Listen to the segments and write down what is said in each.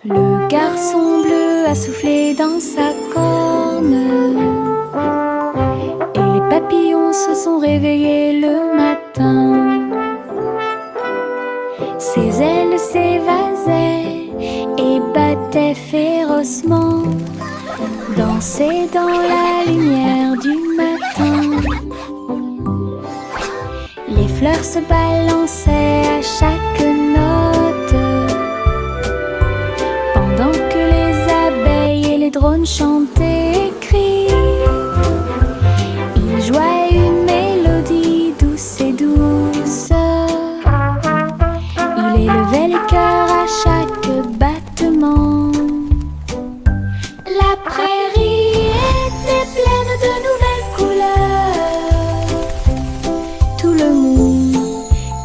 Le garçon bleu a soufflé dans sa corne et les papillons se sont réveillés le matin. Ses ailes s'évasaient et battaient férocement, dansaient dans la lumière du matin. Les fleurs se balançaient à chaque note, pendant que les abeilles et les drones chantaient et crient. Ils jouaient une mélodie douce et douce. Il élevait les cœurs à chaque battement. La prairie était pleine de nouvelles couleurs. Tout le monde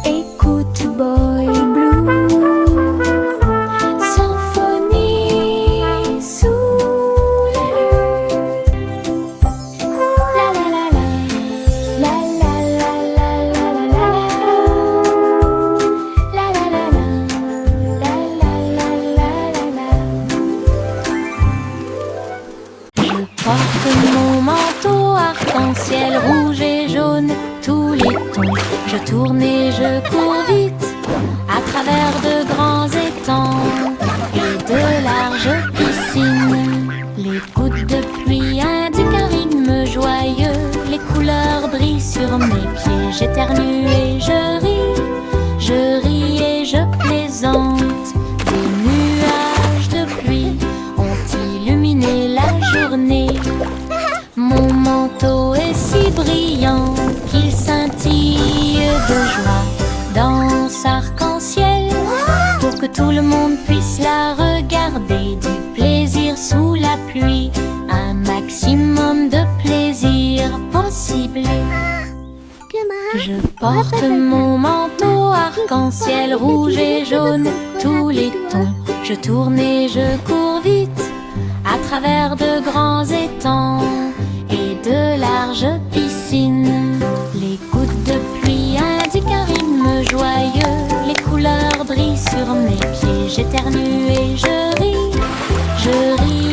écoute Boy Blue. Symphonie sous la lune. La la la la. La la la la la la la. La la la la. La la la la la la. Je porte mon manteau arc-en-ciel rouge et jaune, tous les tons. Je tourne et je cours vite à travers de grands étangs et de larges piscines. Les gouttes de pluie indiquent un rythme joyeux. Les couleurs brillent sur mes pieds. J'éternue et je ris et je plaisante. Des nuages de pluie ont illuminé la journée. Mon manteau est si brillant qu'il scintille de joie. Danse arc-en-ciel pour que tout le monde puisse la regarder. Du plaisir sous la pluie, un maximum de plaisir possible. Je porte mon manteau arc-en-ciel rouge et jaune, tous les tons. Je tourne et je cours vite à travers de grands étangs et de larges piscines. Les gouttes de pluie indiquent un rythme joyeux. Les couleurs brillent sur mes pieds. J'éternue et je ris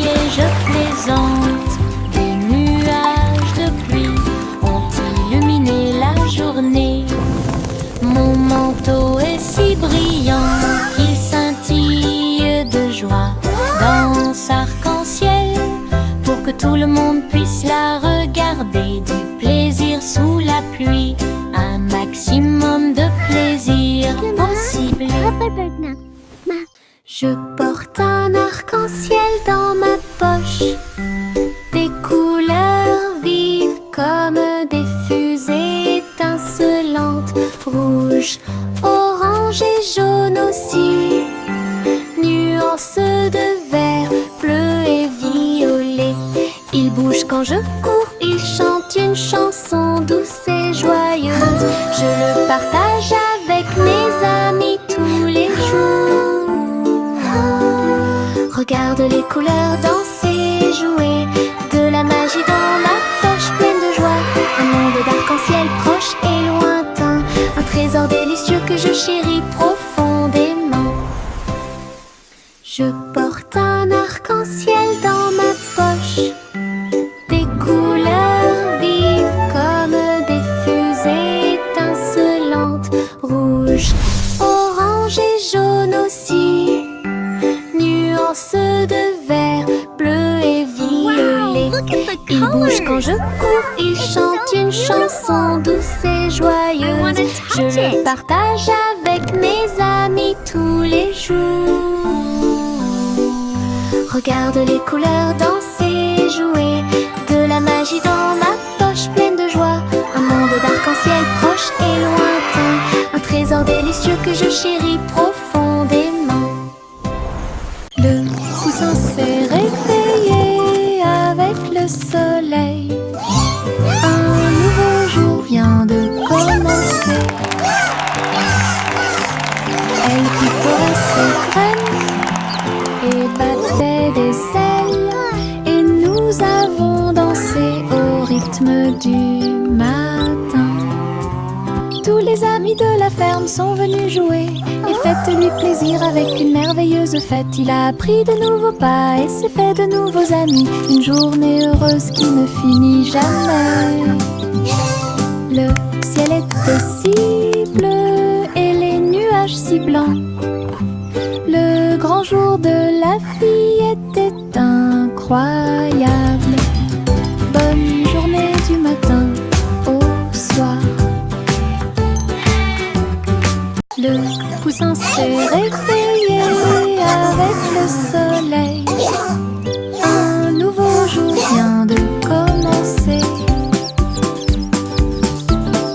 et je plaisante. Des nuages de pluie ont illuminé la journée. Mon manteau est si brillant qu'il scintille de joie. Danse arc-en-ciel pour que tout le monde puisse la regarder. Du plaisir sous la pluie, un maximum de plaisir possible. Je porte un arc-en-ciel dans ma poche, des couleurs vives comme des fusées étincelantes, rouge, orange et jaune aussi, nuances de vert, bleu et violet. Il bouge quand je cours, il chante une chanson douce et joyeuse. Je le partage avec mes amis tous les jours. Regarde les couleurs danser, jouer, de la magie dans ma poche pleine de joie. Un monde d'arc-en-ciel proche et lointain, un trésor délicieux que je chéris profondément. Je porte un arc-en-ciel dans ma poche, des couleurs vives comme des fusées étincelantes, rouge, orange et jaune aussi, nuances de vert, bleu et violet. Il bouge quand je cours, il chante une chanson douce et joyeuse. Je le partage avec mes amis tous les jours. Regarde les couleurs danser, jouer, de la magie dans ma poche pleine de joie. Un monde d'arc-en-ciel proche et lointain, un trésor délicieux que je chéris profondément. Le poussin s'est réveillé avec le soleil. Un nouveau jour vient de commencer. Elle picorait ses graines et battait des ailes, et nous avons dansé au rythme du matin. Tous les amis de la ferme sont venus jouer et faire Faites-lui plaisir avec une merveilleuse fête. Il a appris de nouveaux pas et s'est fait de nouveaux amis. Une journée heureuse qui ne finit jamais. Le ciel était si bleu et les nuages si blancs. Le grand jour de la fille était incroyable. Bonne journée du matin au soir. Le poussin s'est réveillé avec le soleil. Un nouveau jour vient de commencer.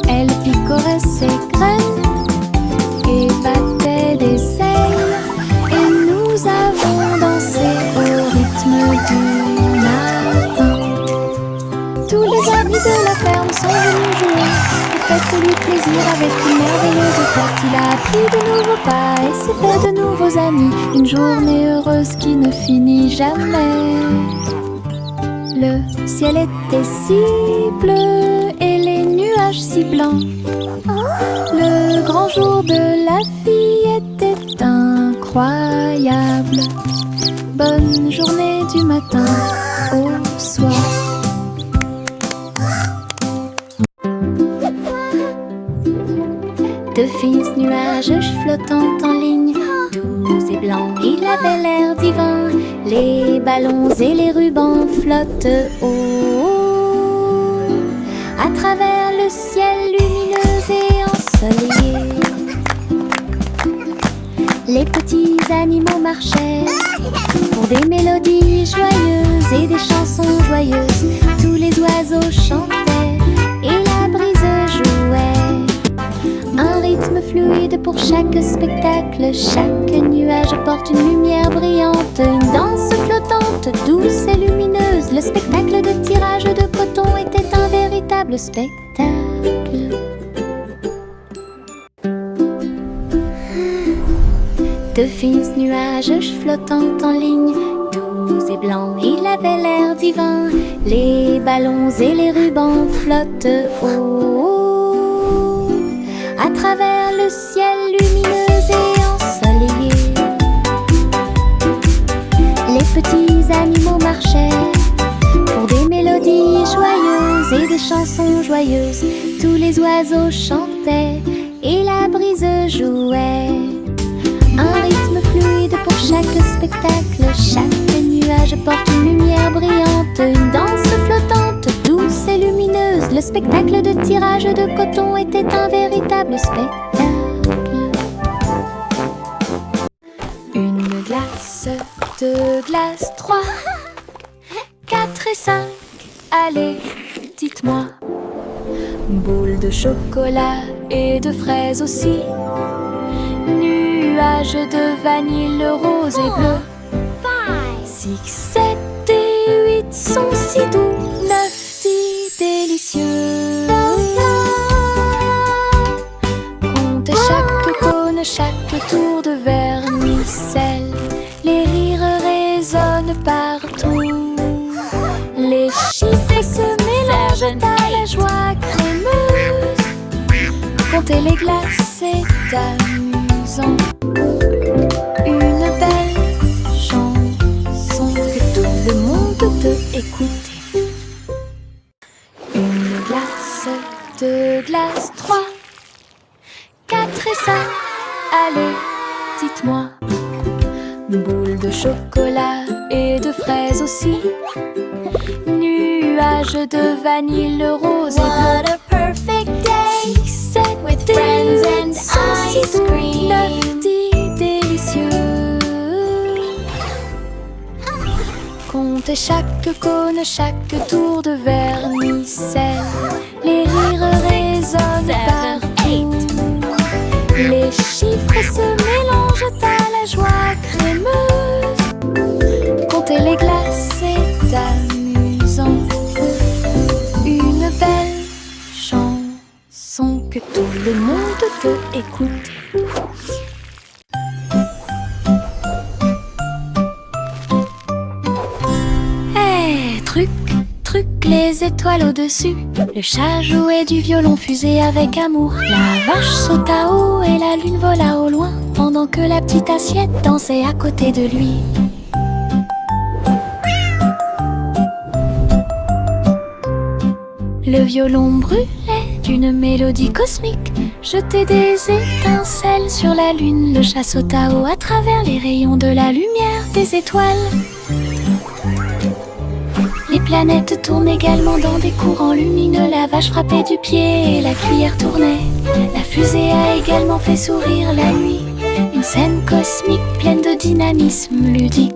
Elle picorait ses graines et battait des ailes. Et nous avons dansé au rythme du matin. Tous les amis de la ferme sont venus jouer. Faites-lui plaisir avec une merveilleuse fête. Il a appris de nouveaux pas et s'est fait de nouveaux amis. Une journée heureuse qui ne finit jamais. Le ciel était si bleu et les nuages si blancs. Le grand jour de la fille était incroyable. Bonne journée du matin au soir. De fins nuages flottant en ligne, doux et blancs, il avait l'air divin. Les ballons et les rubans flottent haut à travers le ciel lumineux et ensoleillé. Les petits animaux marchaient pour des mélodies joyeuses et des chansons joyeuses. Tous les oiseaux chantaient et la brise jouait. Un rythme fluide pour chaque spectacle. Chaque nuage apporte une lumière brillante. Une danse flottante, douce et lumineuse. Le spectacle de tirage de coton était un véritable spectacle. De fins nuages flottant en ligne, doux et blancs, il avait l'air divin. Les ballons et les rubans flottent haut à travers le ciel lumineux et ensoleillé. Les petits animaux marchaient pour des mélodies joyeuses et des chansons joyeuses. Tous les oiseaux chantaient et la brise jouait. Un rythme fluide pour chaque spectacle. Chaque nuage porte une lumière brillante. Une danse flottante, douce et lumineuse. Le spectacle de tirage de coton était un véritable spectacle. Une glace, deux glaces, 3, 4 et 5. Allez, dites-moi. Boule de chocolat et de fraises aussi. Nuages de vanille rose et bleu. 6, 7 et 8 sont si doux. 9, 10 délicieux. Comptez chaque cône, chaque tour de vermicelle. Les rires résonnent partout. Les chiffres se mélangent à la joie crémeuse. Comptez les glaces, c'est amusant. Une belle chanson que tout le monde peut écouter. Une glace, deux glaces, 3, 4 et 5. Allez, dites-moi. Boule de chocolat et de fraises aussi. Nuages de vanille rose et bleu. What a perfect day. 6, 7 with friends and ice cream. 9, 10 délicieux. Comptez chaque cône, chaque tour de vermicelle. Les rires résonnent partout. Les chiffres se mélangent à la joie crémeuse. Comptez les glaces, c'est amusant. Une belle chanson que tout le monde peut écouter. Hey, truc, truc, les étoiles au-dessus. Le chat jouait du violon fusé avec amour. La vache sauta haut et la lune vola au loin. pendant que la petite assiette dansait à côté de lui. Le violon brûlait d'une mélodie cosmique, jetait des étincelles sur la lune. Le chat sauta haut à travers les rayons de la lumière des étoiles. Les planètes tournent également dans des courants lumineux. La vache frappait du pied et la cuillère tournait. La fusée a également fait sourire la nuit. Une scène cosmique pleine de dynamisme ludique.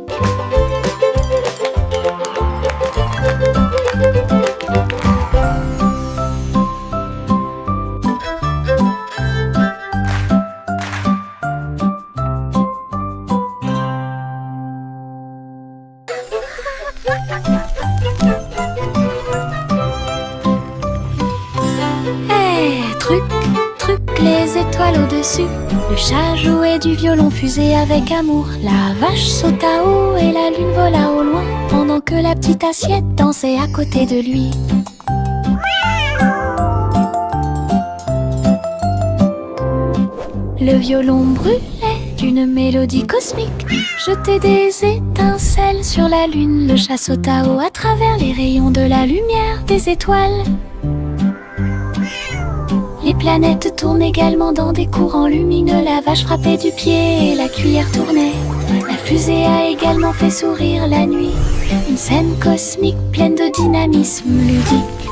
Les étoiles au-dessus, le chat jouait du violon fusé avec amour. La vache sauta haut et la lune vola au loin, pendant que la petite assiette dansait à côté de lui. Le violon brûlait d'une mélodie cosmique, jetait des étincelles sur la lune. Le chat sauta haut à travers les rayons de la lumière des étoiles. Les planètes tournent également dans des courants lumineux. La vache frappait du pied et la cuillère tournait. La fusée a également fait sourire la nuit. Une scène cosmique pleine de dynamisme ludique.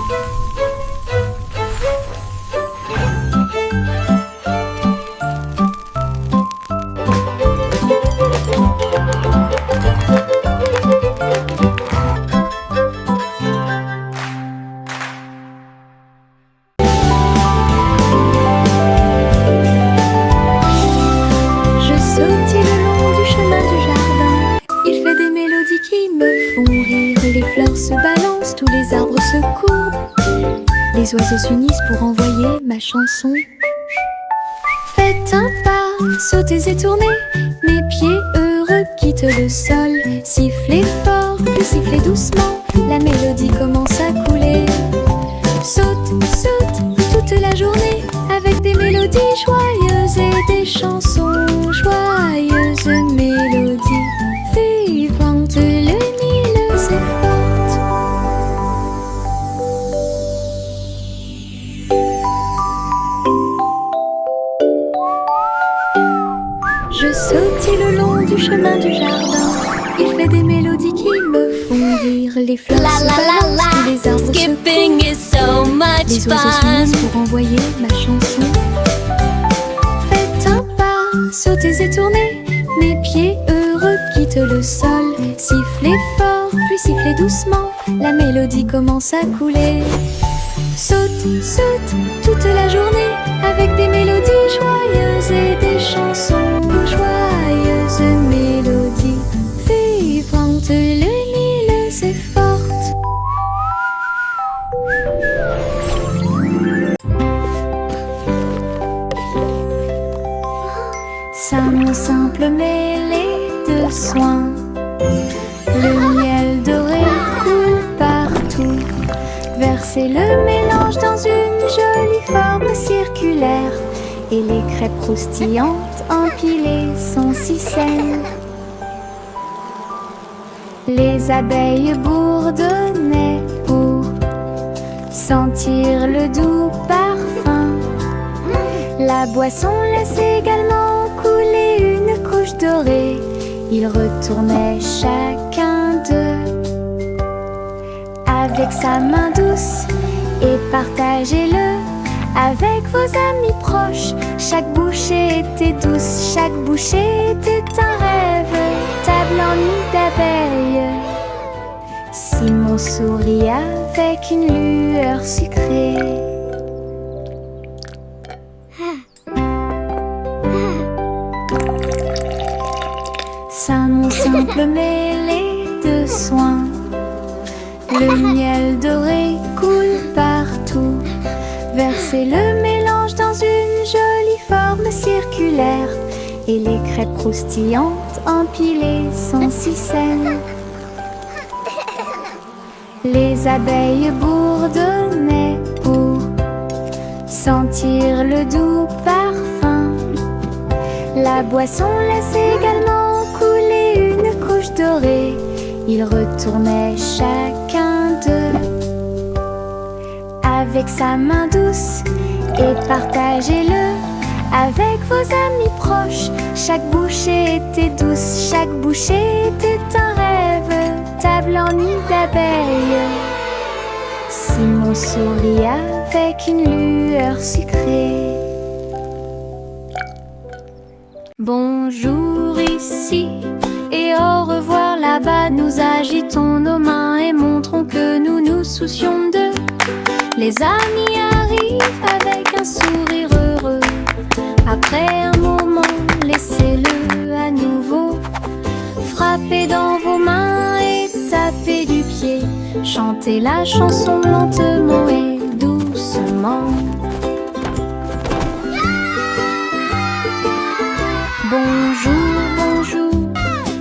Les oiseaux s'unissent pour envoyer ma chanson. Faites un pas, sautez et tournez, mes pieds heureux quittent le sol. Sifflez fort, puis sifflez doucement, la mélodie commence à couler. Saute, saute, toute la journée, avec des mélodies joyeuses et des chansons joyeuses. Mélodies vivantes, lumineuses et fortes. Je sautille le long du chemin du jardin. Il fait des mélodies qui me font rire. Les fleurs se balancent, tous les arbres Skipping is so much les oiseaux fun. s'unissent pour envoyer ma chanson. Faites un pas, sautez et tournez, mes pieds heureux quittent le sol. Sifflez fort, puis sifflez doucement, la mélodie commence à couler. Saute, saute, toute la journée, avec des mélodies joyeuses et des chansons joyeuses. Mélodies vivantes, lumineuses et fortes. Ça mon simple mêlée de soins. Le miel doré coule partout. Versez le mélange dans une jolie forme circulaire. Et les crêpes croustillantes empilées sont si saines. Les abeilles bourdonnaient pour sentir le doux parfum. La boisson laisse également couler une couche dorée. Ils retournaient chacun d'eux avec sa main douce et partagez-le avec vos amis proches. Chaque bouchée était douce, chaque bouchée était un rêve. Table en nid d'abeilles. Simon sourit avec une lueur sucrée. Ça mon simple mêlée de soins. Le miel doré coule partout. Versez le mélange dans une jolie forme circulaire. Et les crêpes croustillantes empilées sont si saines. Les abeilles bourdonnaient pour sentir le doux parfum. La La boisson laisse également couler une couche dorée. Ils retournaient chacun d'eux avec sa main douce et partagez-le avec vos amis proches. Chaque bouchée était douce, chaque bouchée était un rêve, table en nid d'abeilles. Simon sourit avec une lueur sucrée. Bonjour ici et au revoir là-bas. Nous agitons nos mains et montrons que nous nous soucions d'eux. Les amis arrivent avec un sourire heureux. Après un moment, laissez-le à nouveau. Frappez dans vos mains et tapez du pied. Chantez la chanson lentement et doucement. Bonjour, bonjour,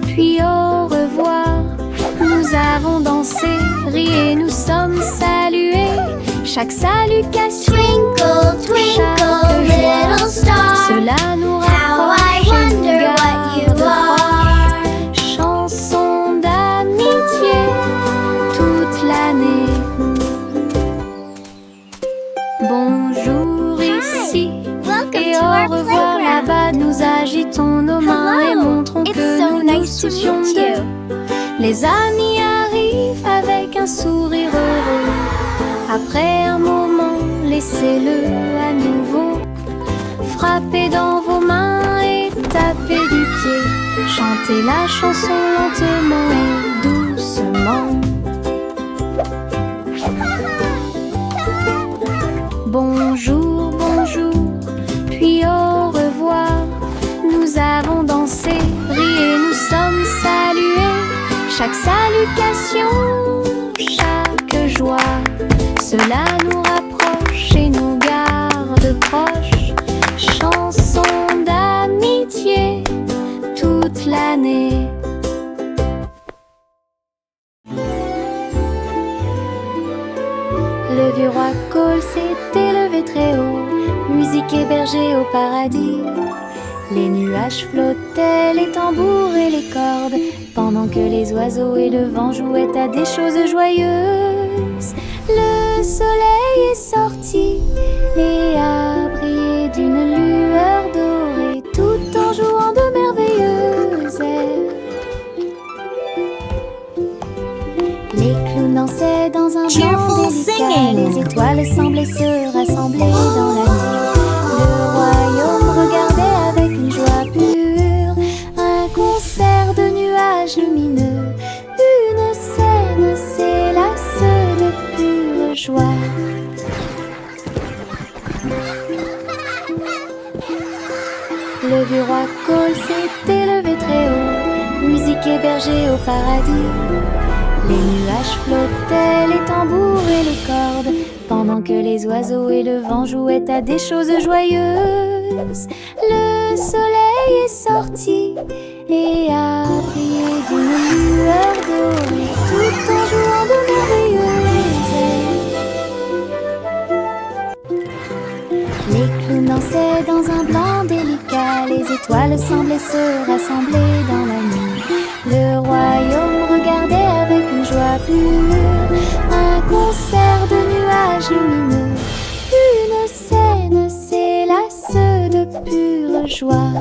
puis au revoir. Nous avons dansé, ri et nous sommes salués. Chaque salutation, Twinkle, twinkle, little star, cela nous how I rapproche et nous wonder what garde you are. chanson d'amitié toute l'année. Bonjour ici Welcome et to au our revoir playground. là-bas. Nous agitons nos mains et montrons It's que so nous nous nice to soucions meet d'eux. you. Les amis arrivent avec un sourire heureux. Après un moment, laissez-le à nouveau. Frappez dans vos mains et tapez du pied. Chantez la chanson lentement et doucement. Bonjour, bonjour, puis au revoir. Nous avons dansé, ri et nous sommes salués. Chaque salutation, chaque joie, cela nous rapproche et nous garde proches. Chanson d'amitié toute l'année. Le vieux roi Cole s'est élevé très haut, musique hébergée au paradis. Les nuages flottaient, les tambours et les cordes, pendant que les oiseaux et le vent jouaient à des choses joyeuses. Le soleil est sorti et a brillé d'une lueur dorée, tout en jouant de merveilleuses airs. Les clowns dansaient dans un Cheerful blanc délicat, singing. les étoiles semblaient se rassembler dans la nuit. Le royaume regardait avec une joie pure un concert de nuages lumineux. Une scène s'élasse de pure joie. Le vieux roi Cole s'est élevé très haut, musique hébergée au paradis. Les nuages flottaient, les tambours et les cordes, pendant que les oiseaux et le vent jouaient à des choses joyeuses. Le soleil est sorti et a brillé d'une lueur dorée, tout en jouant de merveilleuses airs. Les clowns dansaient dans un blanc délicat, les étoiles semblaient se rassembler dans la nuit. Le royaume regardait avec une joie pure un concert de nuages lumineux. Une scène s'élasse de pure joie.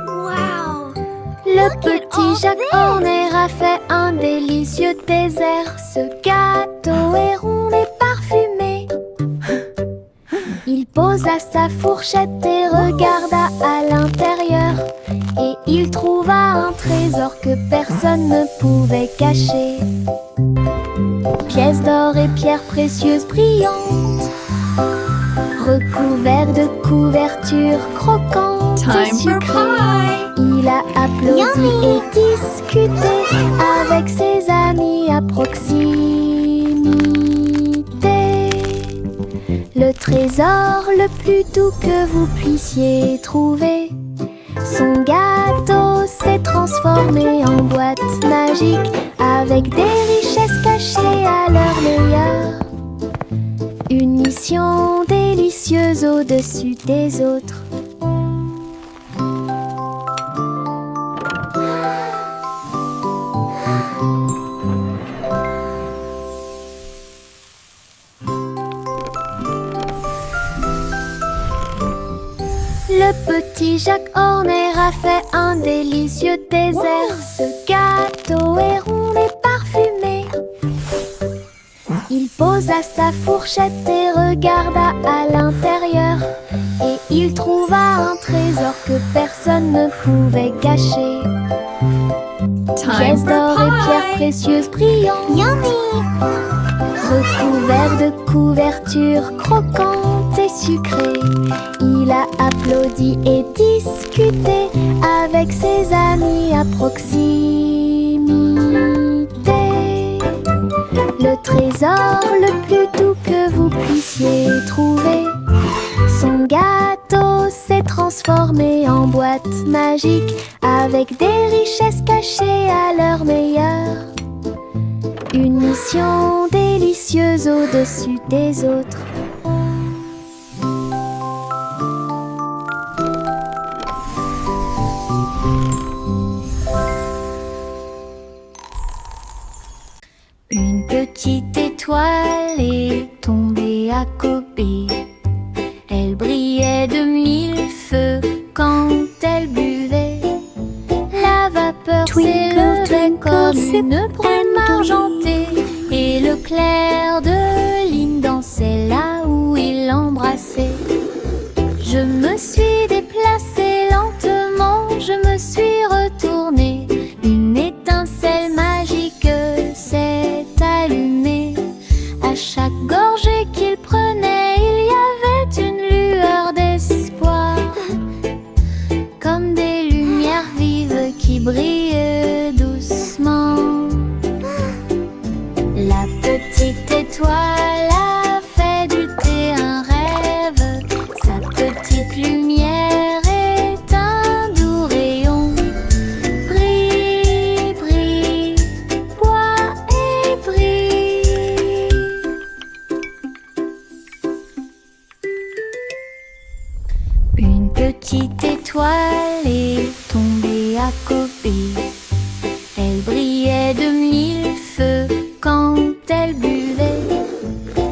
Wow! Le Look at all petit Jacques en air a fait un délicieux dessert. Ce gâteau est rond et parfumé. Il posa sa fourchette et regarda à l'intérieur. Et il trouva un trésor que personne ne pouvait cacher. Pièces d'or et pierres précieuses brillantes, recouverts de couvertures croquantes Time for sucrées. pie! Il a applaudi Yummy. et discuté avec ses amis à proximité. Le trésor le plus doux que vous puissiez trouver. Son gâteau s'est transformé en boîte magique avec des richesses cachées à leur meilleur. Une mission délicieuse au-dessus des autres. Le petit Jacques Horner a fait un délicieux dessert. Ce gâteau est rond et parfumé. Il posa sa fourchette et regarda à l'intérieur. Et il trouva un trésor que personne ne pouvait cacher. Pièces d'or et pierres précieuses brillantes. Yummy! Recouvert de couvertures croquantes et sucrées, il a applaudi et discuté avec ses amis à proximité. Le trésor le plus doux que vous puissiez trouver. Son gâteau s'est transformé en boîte magique avec des richesses cachées à leur meilleur. Une mission délicieuse au-dessus des autres. Une petite étoile est tombée à côté. Elle brillait de mille feux quand elle buvait. La vapeur s'élevait comme une brume argentée. Et le clair de lune dansait là où il l'embrassait. Je me suis déplacée lentement, je me suis retournée. Une étincelle magique s'est allumée. À chaque gorgée qu'il prenait, il y avait une lueur d'espoir. Comme des lumières vives qui brillent doucement. La petite étoile a fait du thé un rêve. Sa petite lumière est un doux rayon. Brille, brille, bois et brille. Une petite étoile est tombée à côté. Elle brillait de mille feux quand elle buvait.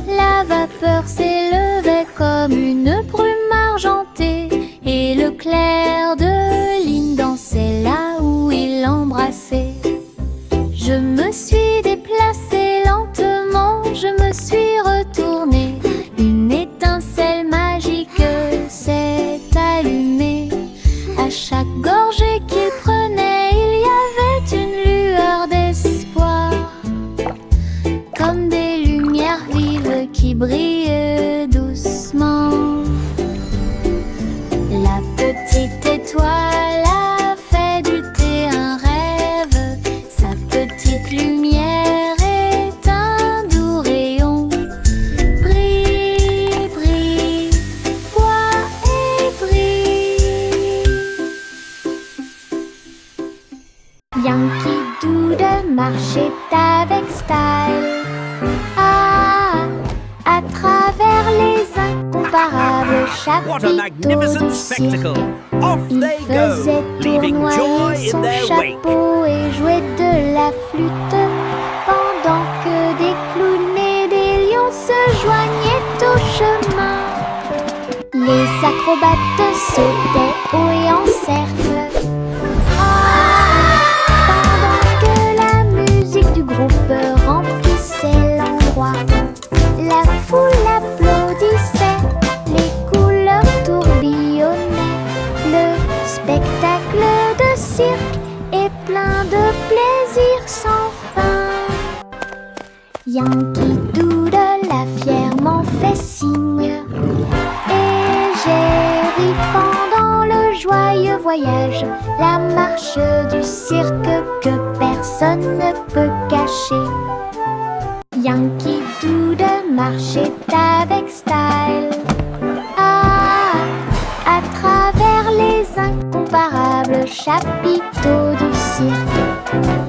La vapeur s'élevait comme une brume argentée. Et le clair de lune dansait là où il l'embrassait. Je me suis déplacée lentement, je me suis retournée. Une étincelle magique s'est allumée. À chaque gorgée qu'il prenait, il y avait une lueur d'espoir. Comme des lumières vives qui brillent doucement. La petite étoile a fait du thé un rêve. Sa petite lumière est un doux rayon. Brille, brille, bois et brille. Yankee Doodle marchait avec style. À travers les incomparables What a chapiteaux magnificent du cirque. spectacle! Off Il they faisait go, leaving joy tournoyer in son their wake. chapeau et jouait de la flûte, pendant que des clowns et des lions se joignaient au chemin. Les acrobates sautaient haut et en cercle. Pendant que la musique du groupe remplissait l'endroit, la foule applaudissait, les couleurs tourbillonnaient. Le spectacle de cirque est plein de plaisir sans fin. Yankee Doodle a fièrement fait signe, et j'ai ri pendant le joyeux voyage, la marche du cirque que personne ne peut cacher. Yankee Doodle marchait avec style. À travers les incomparables chapiteaux du cirque,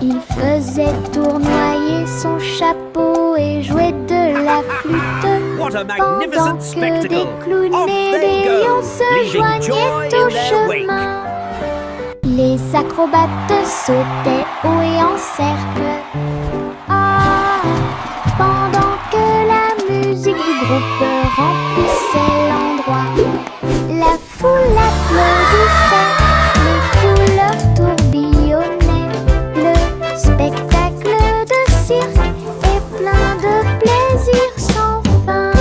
il faisait tournoyer son chapeau et jouait de la flûte, What What a pendant magnificent que spectacle! des clowns Off et they des go, lions se leaving joignaient joy au in their wake. chemin. Les acrobates sautaient haut et en cercle. Ah, pendant que la musique du groupe remplissait l'endroit, la foule applaudissait, les couleurs tourbillonnaient. Le spectacle de cirque est plein de plaisir sans fin.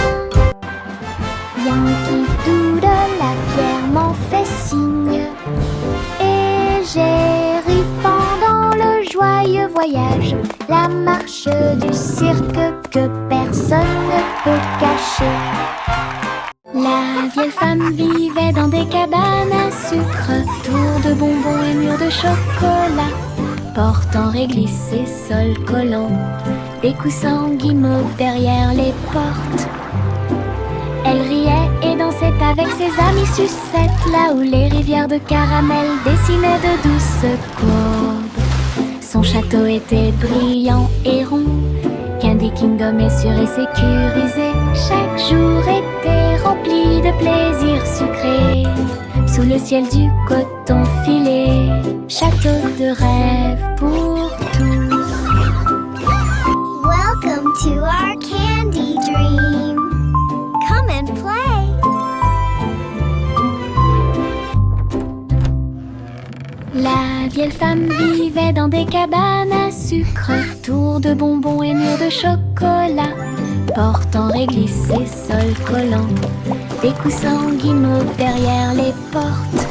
Yankee Doodle a fièrement fait signe, et j'ai ri pendant le joyeux voyage, la marche du cirque que personne ne peut cacher. La vieille femme vivait dans des cabanes à sucre, tours de bonbons et murs de chocolat, portant réglisse et sol collant, des coussins en guimauve derrière les portes. Elle riait et dansait avec ses amis sucettes, là où les rivières de caramel dessinaient de douces courbes. Son château était brillant et rond, Candy Kingdom est sûr et sécurisé. Chaque jour était rempli de plaisirs sucrés, sous le ciel du coton filé, château de rêve pour tous. Welcome to our candy dream. Come and play. La vieille femme vivait dans des cabanes à sucre, tours de bonbons et murs de chocolat, portant réglisse et sol collant, des coussins en guimauve derrière les portes.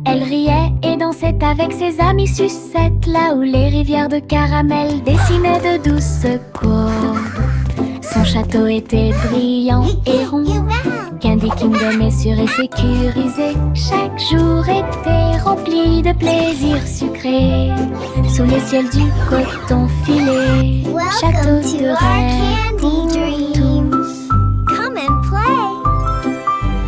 Elle riait et dansait avec ses amis sucettes, là où les rivières de caramel dessinaient de douces courbes. Son château était brillant et rond, Candy Kingdom est sûr et sécurisé. Chaque jour était rempli de plaisirs sucrés, sous le ciel du coton filé, château Welcome to de our rêve pour candy dream. tous. Come and play.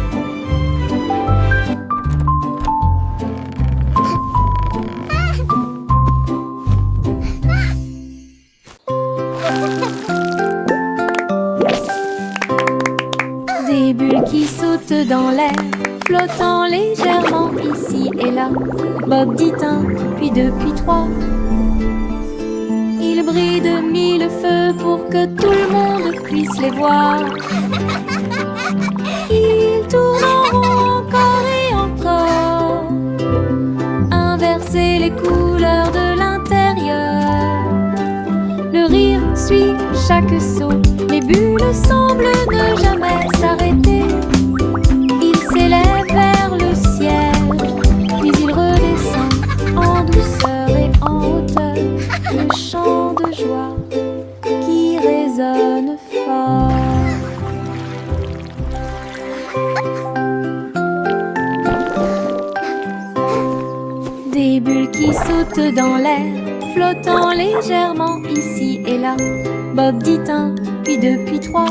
Des bulles qui sautent dans l'air, flottant légèrement ici et là. Bob dit un, puis deux, puis trois. Ils brillent de mille feux pour que tout le monde puisse les voir. Ils tournent en rond encore et encore, inverser les couleurs de l'intérieur. Le rire suit chaque saut, les bulles semblent ne jamais s'arrêter. Ils s'élèvent vers le ciel, puis ils redescendent en douceur et en hauteur. Le chant de joie qui résonne fort. Des bulles qui sautent dans l'air, flottant légèrement ici et là. Bob dit un, puis deux, puis trois.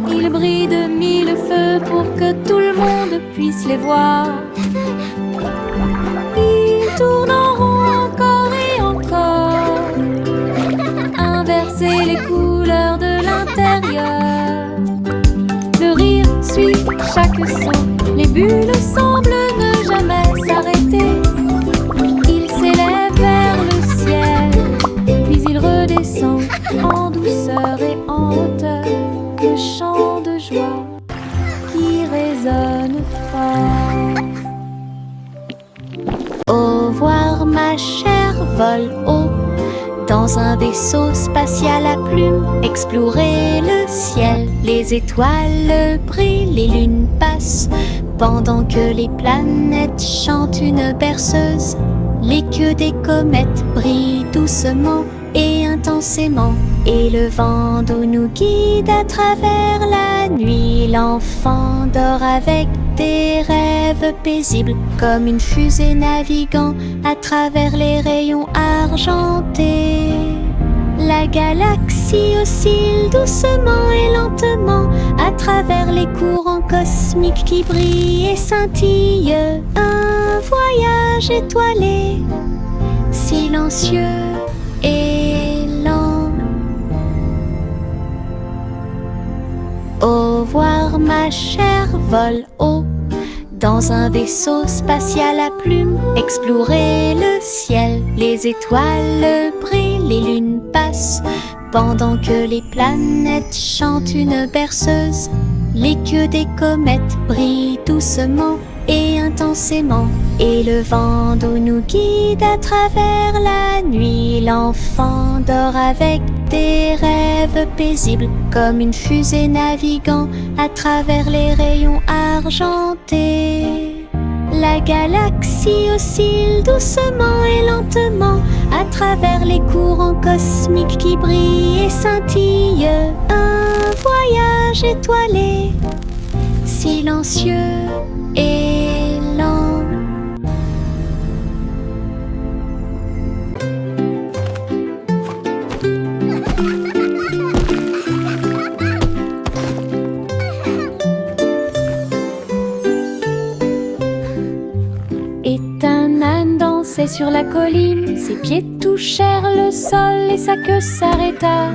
Ils brillent de mille feux pour que tout le monde puisse les voir. Ils tournent en rond encore et encore, inverser les couleurs de l'intérieur. Le rire suit chaque son, les bulles semblent ne jamais s'arrêter. Ils s'élèvent vers le ciel, puis ils redescendent en douceur et en hauteur. Le chant de joie qui résonne fort. Au revoir ma chère, vole haut dans un vaisseau spatial à plumes. Explorer le ciel, les étoiles brillent, les lunes passent, pendant que les planètes chantent une berceuse. Les queues des comètes brillent doucement et intensément, et le vent d'eau nous guide à travers la nuit. L'enfant dort avec des rêves paisibles, comme une fusée naviguant à travers les rayons argentés. La galaxie oscille doucement et lentement à travers les courants cosmiques qui brillent et scintillent. Un voyage étoilé, silencieux et lent. Au revoir ma chère, vole haut dans un vaisseau spatial à plumes. Explorer le ciel, les étoiles brillent, les lunes passent pendant que les planètes chantent une berceuse. Les queues des comètes brillent doucement et intensément, et le vent d'eau nous guide à travers la nuit. L'enfant dort avec des rêves paisibles, comme une fusée naviguant à travers les rayons argentés. La galaxie oscille doucement et lentement à travers les courants cosmiques qui brillent et scintillent. Un voyage étoilé, silencieux et lent. Et un âne dansait sur la colline, ses pieds touchèrent le sol et sa queue s'arrêta.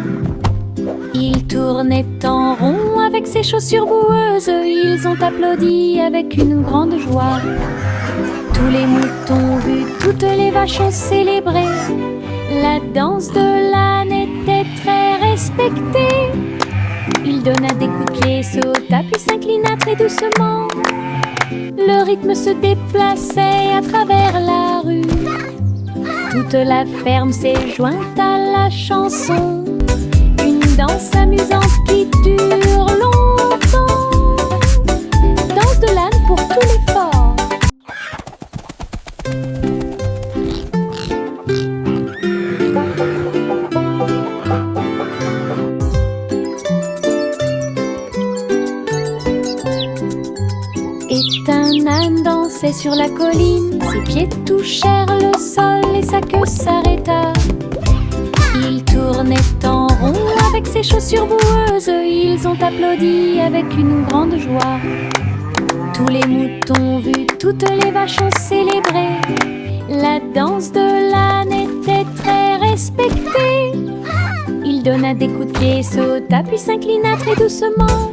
Il tournait en rond avec ses chaussures boueuses, ils ont applaudi avec une grande joie. Tous les moutons ont vu, toutes les vaches ont célébré. La danse de l'âne était très respectée. Il donna des coups de pied, sauta puis s'inclina très doucement. Le rythme se déplaçait à travers la rue. Toute la ferme s'est jointe à la chanson. Une danse amusante qui dure longtemps. Danse de l'âne pour tous les forts. Et un âne dansait sur la colline, ses pieds touchèrent le sol et sa queue s'arrêta. Il tournait en rond avec ses chaussures boueuses, ils ont applaudi avec une grande joie. Tous les moutons ont vu, toutes les vaches ont célébré. La danse de l'âne était très respectée. Il donna des coups de pied, sauta puis s'inclina très doucement.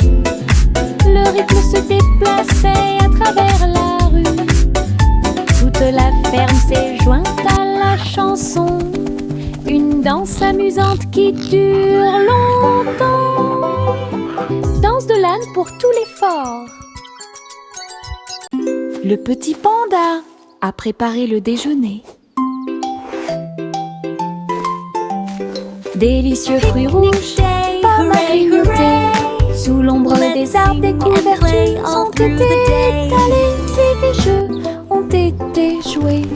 Le rythme se déplaçait à travers la rue. Toute la ferme s'est jointe à la chanson. Une danse amusante qui dure longtemps. Danse de l'âne pour tous les forts. Le petit panda a préparé le déjeuner. Délicieux fruits rouges, pommes à grignoter. Sous l'ombre des arbres, des couvertures ont été étalées et des jeux ont été joués.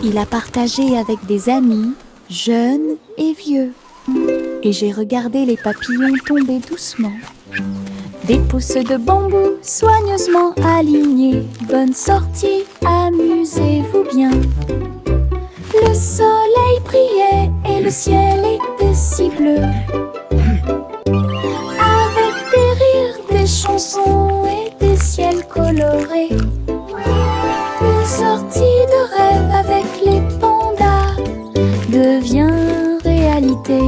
Il a partagé avec des amis, jeunes et vieux. Et j'ai regardé les papillons tomber doucement. Des pousses de bambou soigneusement alignées. Bonne sortie, amusez-vous bien. Le soleil brillait et le ciel était si bleu. Avec des rires, des chansons et des ciels colorés. Une sortie de rêve avec les pandas devient réalité.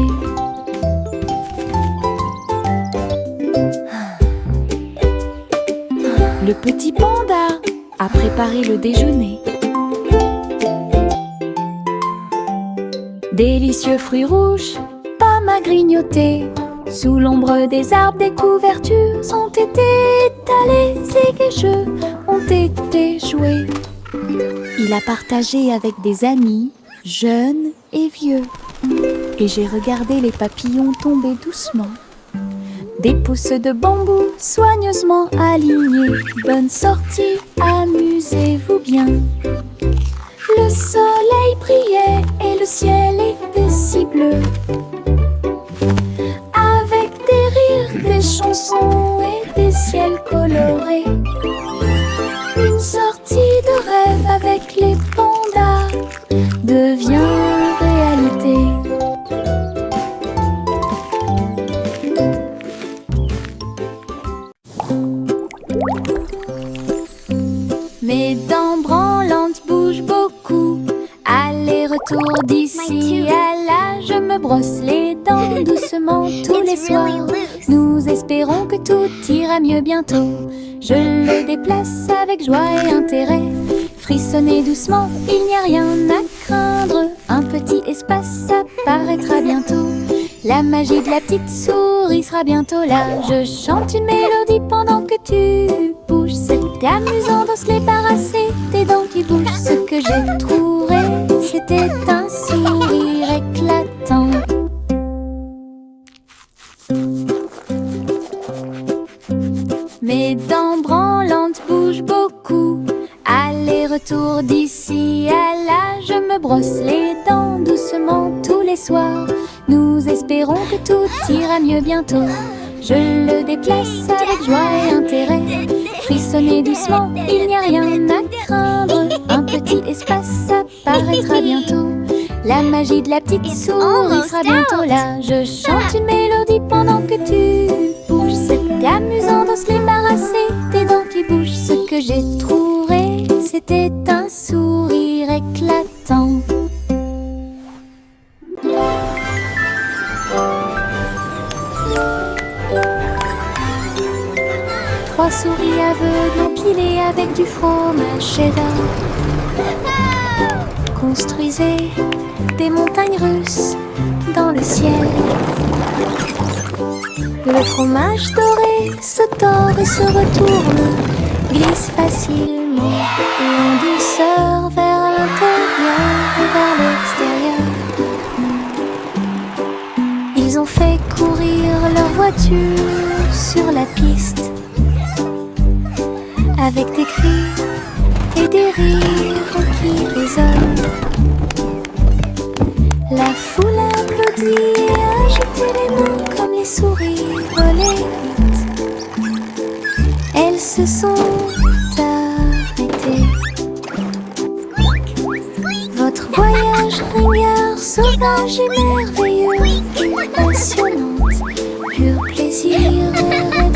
Le petit panda a préparé le déjeuner. Délicieux fruits rouges, pommes à grignoter. Sous l'ombre des arbres, des couvertures ont été étalées et des jeux ont été joués. Il a partagé avec des amis, jeunes et vieux. Et j'ai regardé les papillons tomber doucement. Des pousses de bambou soigneusement alignées. Bonne sortie, amusez-vous bien. Le soleil brillait et le ciel était si bleu. Avec des rires, des chansons et des ciels colorés. Une sortie de rêve avec les pandas devient réalité. Mes dents branlantes bougent beaucoup. Aller-retour d'ici à là, je me brosse les dents doucement tous les soirs. Nous espérons que tout ira mieux bientôt. Je le déplace avec joie et intérêt. Frissonnez doucement, il n'y a rien à craindre. Un petit espace apparaîtra bientôt. La magie de la petite souris sera bientôt là. Je chante une mélodie pendant que tu bouges. C'est amusant de se débarrasser des dents qui bougent. Ce que j'ai trouvé, c'était un sourire éclatant. Mes dents branlantes bougent beaucoup. Aller-retour d'ici à là, je me brosse les dents doucement tous les soirs. Nous espérons que tout ira mieux bientôt. Je le déplace avec joie et intérêt. Frissonnez doucement, il n'y a rien à craindre. Un petit espace apparaîtra bientôt. La magie de la petite souris sera bientôt là. Je chante une mélodie pendant que tu bouges. C'est amusant de se débarrasser des dents qui bougent. Ce que j'ai trouvé, c'était un sourire éclatant. Trois souris aveugles empilées avec du fromage cheddar construisaient des montagnes russes dans le ciel. Le fromage doré se tord et se retourne, glisse facilement et en douceur vers l'intérieur et vers l'extérieur. Ils ont fait courir leur voiture sur la piste avec des cris et des rires qui résonnent. La foule applaudit et agitait les mains comme les souris volaient vite. Elles se sont arrêtées. Votre voyage ringard, sauvage et merveilleux et passionnante, pur plaisir et